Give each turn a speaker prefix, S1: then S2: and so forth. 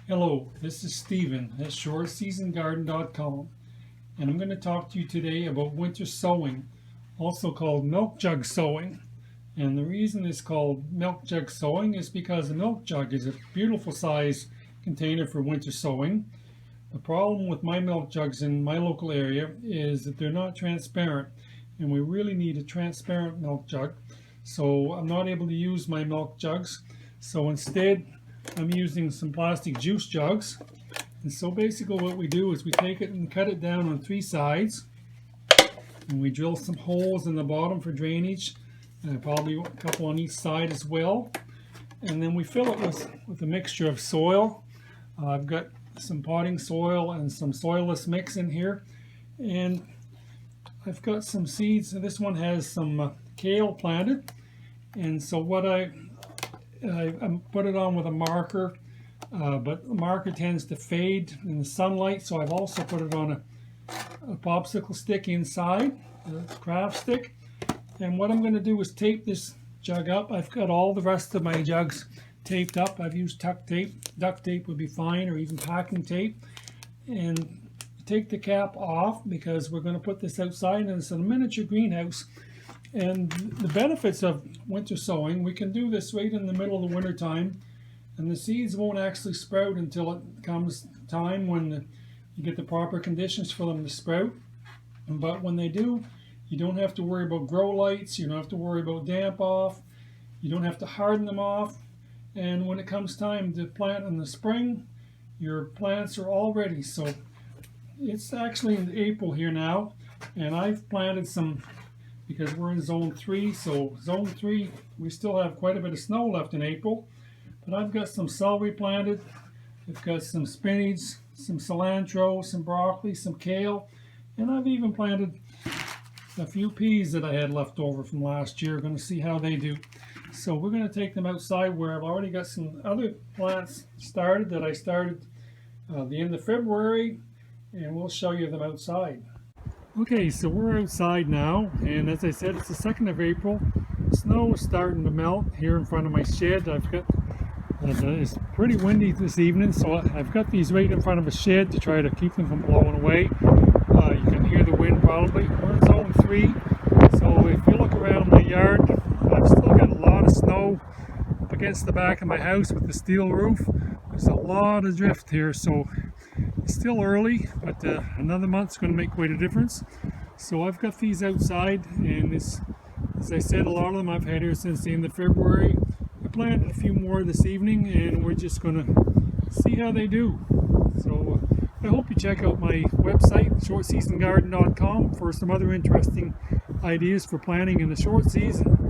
S1: Hello, this is Steven at shortseasongarden.com, and I'm going to talk to you today about winter sowing, also called milk jug sowing. And the reason it's called milk jug sowing is because a milk jug is a beautiful size container for winter sowing. The problem with my milk jugs in my local area is that they're not transparent, and we really need a transparent milk jug. So I'm not able to use my milk jugs. So instead, I'm using some plastic juice jugs. And so basically what we do is we take it and cut it down on 3 sides, and we drill some holes in the bottom for drainage, and probably a couple on each side as well. And then we fill it with a mixture of soil. I've got some potting soil and some soilless mix in here, and I've got some seeds. This one has some kale planted, and so what I put it on with a marker, but the marker tends to fade in the sunlight, so I've also put it on a popsicle stick inside, a craft stick. And what I'm going to do is tape this jug up. I've got all the rest of my jugs taped up. I've used duct tape would be fine, or even packing tape. And take the cap off because we're going to put this outside, and it's a miniature greenhouse. And the benefits of winter sowing, we can do this right in the middle of the winter time, and the seeds won't actually sprout until it comes time when you get the proper conditions for them to sprout. But when they do, you don't have to worry about grow lights, you don't have to worry about damp off, you don't have to harden them off. And when it comes time to plant in the spring, your plants are all ready. So it's actually in April here now, and I've planted some, because we're in zone 3, so zone 3 we still have quite a bit of snow left in April. But I've got some celery planted, I've got some spinach, some cilantro, some broccoli, some kale, and I've even planted a few peas that I had left over from last year. Going to see how they do. So we're going to take them outside, where I've already got some other plants started that I started the end of February, and we'll show you them outside. Okay, so we're outside now, and as I said, it's the 2nd of April. The snow is starting to melt here in front of my shed. It's pretty windy this evening, so I've got these right in front of a shed to try to keep them from blowing away. You can hear the wind probably. We're in zone 3, so if you look around my yard, I've still got a lot of snow up against the back of my house with the steel roof. There's a lot of drift here, so it's still early, but another month's going to make quite a difference. So I've got these outside, and as I said, a lot of them I've had here since the end of February. I planted a few more this evening, and we're just going to see how they do. So I hope you check out my website, shortseasongarden.com, for some other interesting ideas for planting in the short season.